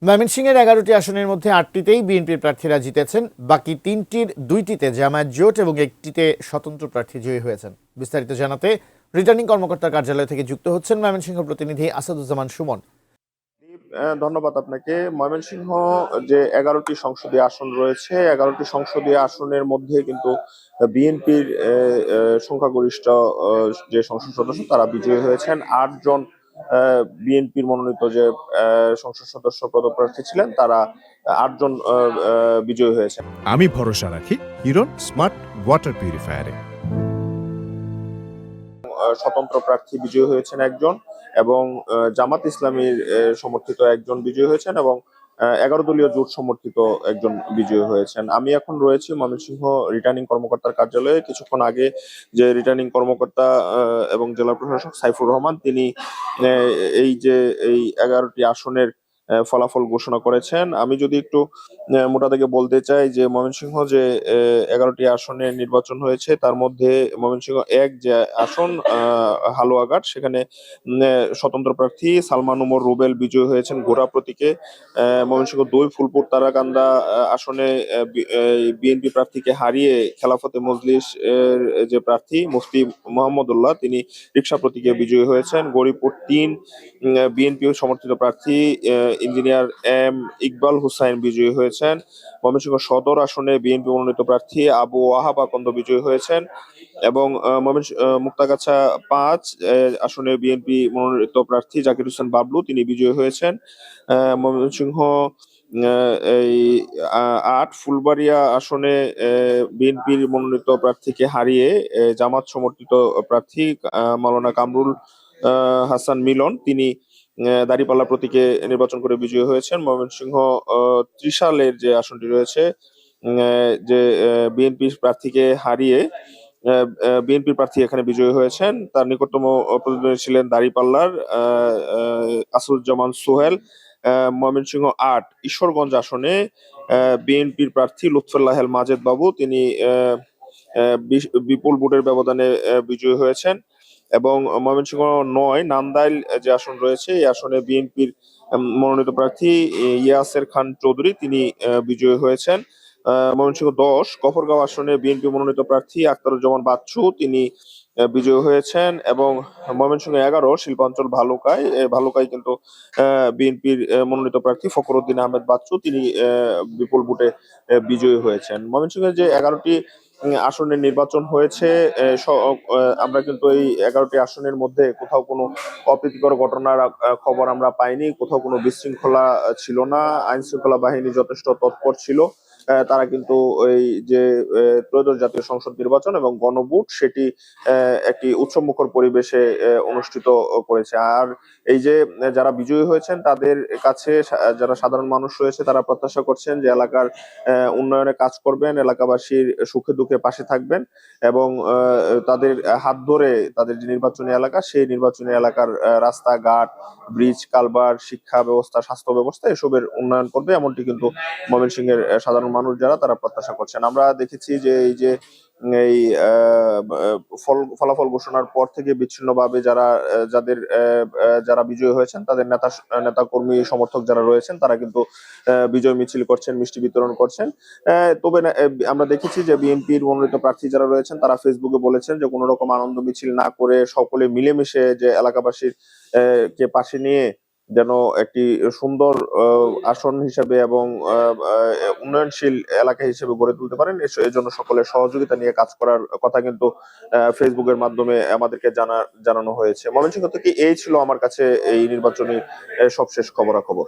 ময়মনসিংহের 11টি আসনের মধ্যে 8টিতেই বিএনপির প্রার্থীরা জিতেছেন। বাকি 3টির 2টিতে জামায়াত জোট এবং একটিতে স্বতন্ত্র প্রার্থী জয়ী হয়েছেন। বিস্তারিত জানাতে রিটার্নিং কর্মকর্তার কার্যালয় থেকে যুক্ত হচ্ছেন ময়মনসিংহ প্রতিনিধি আসাদুজ্জামান সুমন। ধন্যবাদ আপনাকে। ময়মনসিংহ যে 11টি সংসদীয় আসন রয়েছে, 11টি সংসদীয় আসনের মধ্যে কিন্তু বিএনপির সংখ্যাগরিষ্ঠ যে সংসদ সদস্য তারা বিজয়ী হয়েছেন। 8 জন বিএনপির মনোনীত যে সংসদ সদস্য পদপ্রার্থী ছিলেন তারা 8 জন বিজয়ী হয়েছেন। আমি ভরসা রাখি হিরন স্মার্ট ওয়াটার পিউরিফায়ারে। স্বতন্ত্র প্রার্থী বিজয়ী হয়েছেন 1 জন এবং জামাত ইসলামীর সমর্থিত 1 জন বিজয়ী হয়েছেন এবং 11 দলীয় জোট সমর্থিত 1 জন বিজয়ী হয়েছেন। আমি এখন রয়েছি ময়মনসিংহ রিটার্নিং কর্মকর্তার কার্যালয়ে। কিছুক্ষণ আগে যে রিটার্নিং কর্মকর্তা এবং জেলা প্রশাসক সাইফুর রহমান তিনি এই 11টি আসনের ফলাফল ঘোষণা করেছেন। আমি যদি একটু মোটা থেকে বলতে চাই যে ময়মনসিংহ যে 11টি আসনে নির্বাচন হয়েছে তার মধ্যে ময়মনসিংহ 1 যে আসন হালুয়াঘাট, সেখানে স্বতন্ত্র প্রার্থী সালমান ওমর রুবেল বিজয়ী হয়েছেন ঘোড়া প্রতীকে। ময়মনসিংহ 2 ফুলপুর তারাকান্দা আসনে বিএনপি প্রার্থীকে হারিয়ে খেলাফতে মজলিস এর যে প্রার্থী মুফতি মোহাম্মদুল্লাহ তিনি রিকশা প্রতীকে বিজয়ী হয়েছেন। গরিপুর 3 বিএনপি সমর্থিত প্রার্থী ইঞ্জিনিয়ার এম ইকবাল হুসাইন বিজয়ী হয়েছেন। ময়মনসিংহ সদর আসনে বিএনপি মনোনীত প্রার্থী আবু ওয়াহাব আকন্দ বিজয়ী হয়েছেন এবং মুক্তাগাছা 5 আসনে বিএনপি মনোনীত প্রার্থী জাকির হোসেন বাবলু তিনি বিজয়ী হয়েছেন। ময়মনসিংহ এই 8 ফুলবাড়িয়া আসনে বিএনপির মনোনীত প্রার্থীকে হারিয়ে জামাত সমর্থিত প্রার্থী মাওলানা কামরুল হাসান মিলন তিনি দাঁড়িপাল্লা প্রতীকে নির্বাচন করে বিজয়ী হয়েছেন। ময়মনসিংহ ত্রিশালের যে আসনটি রয়েছে যে বিএনপি প্রার্থীকে হারিয়ে বিএনপি প্রার্থী এখানে বিজয়ী হয়েছেন। তার নিকটতম প্রতিদ্বন্দ্বী ছিলেন দাঁড়িপাল্লার আসুজ্জামান সোহেল। ময়মনসিংহ 8 ঈশ্বরগঞ্জ আসনে বিএনপির প্রার্থী লুৎফুল্লাহ মাজেদ বাবু তিনি বিপুল ভোটের ব্যবধানে বিজয়ী হয়েছেন এবং ময়মনসিংহ 9 নান্দাইল যে আসন রয়েছে এই আসনে বিএনপির মনোনীত প্রার্থী ইয়াসের খান চৌধুরী তিনি বিজয়ী হয়েছেন। ময়মনসিংহ 10 গফরগাঁও আসনে বিএনপি মনোনীত প্রার্থী আখতারুজ্জামান বাচ্চু তিনি বিজয়ী হয়েছেন এবং ময়মনসিংহ 11 শিল্পাঞ্চল ভালুকায় কিন্তু বিএনপির মনোনীত প্রার্থী ফখরুদ্দিন আহমেদ বাচ্চু তিনি বিপুল ভোটে বিজয়ী হয়েছেন। ময়মনসিংহের যে 11টি আসনের নির্বাচন হয়েছে আমরা কিন্তু এই 11টি আসনের মধ্যে কোথাও কোনো অপ্রীতিকর ঘটনার খবর আমরা পাইনি, কোথাও কোনো বিশৃঙ্খলা ছিল না। আইন শৃঙ্খলা বাহিনী যথেষ্ট তৎপর ছিল। তারা কিন্তু এই যে ত্রয়োদশ জাতীয় সংসদ নির্বাচন এবং গণভোট সেটি একটি উৎসবমুখর পরিবেশে অনুষ্ঠিত করেছে। আর এই যে যারা বিজয়ী হয়েছেন তাদের কাছে যারা সাধারণ মানুষ রয়েছে তারা প্রত্যাশা করছেন যে এলাকার উন্নয়নে কাজ করবেন, এলাকাবাসীর সুখে দুঃখে পাশে থাকবেন এবং তাদের হাত ধরে তাদের যে নির্বাচনী এলাকা সেই নির্বাচনী এলাকার রাস্তাঘাট, ব্রিজ, কালভার্ট, শিক্ষা ব্যবস্থা, স্বাস্থ্য ব্যবস্থা এসবের উন্নয়ন করবে, এমনটি কিন্তু ময়মনসিংহের সাধারণ মানুষ যারা তারা প্রত্যাশা করছেন। আমরা দেখেছি যে এই যে এই ফলাফল ঘোষণার পর থেকে বিচ্ছিন্নভাবে যারা বিজয়ী হয়েছেন তাদের নেতা কর্মী সমর্থক যারা রয়েছেন তারা কিন্তু বিজয় মিছিল করছেন, মিষ্টি বিতরণ করছেন। তবে আমরা দেখেছি যে বিএনপির মনোনীত প্রার্থী যারা রয়েছেন তারা ফেসবুকে বলেছেন যে কোনো রকম আনন্দ মিছিল না করে সকলে মিলেমিশে যে এলাকাবাসীর কে পাশে নিয়ে যেন একটি সুন্দর আসন হিসেবে এবং উন্নয়নশীল এলাকা হিসেবে গড়ে তুলতে পারেন, এর জন্য সকলের সহযোগিতা নিয়ে কাজ করার কথা কিন্তু ফেসবুকের মাধ্যমে আমাদেরকে জানানো হয়েছে। ময়মনসিংহ থেকে এই ছিল আমার কাছে এই নির্বাচনী সবশেষ খবরাখবর।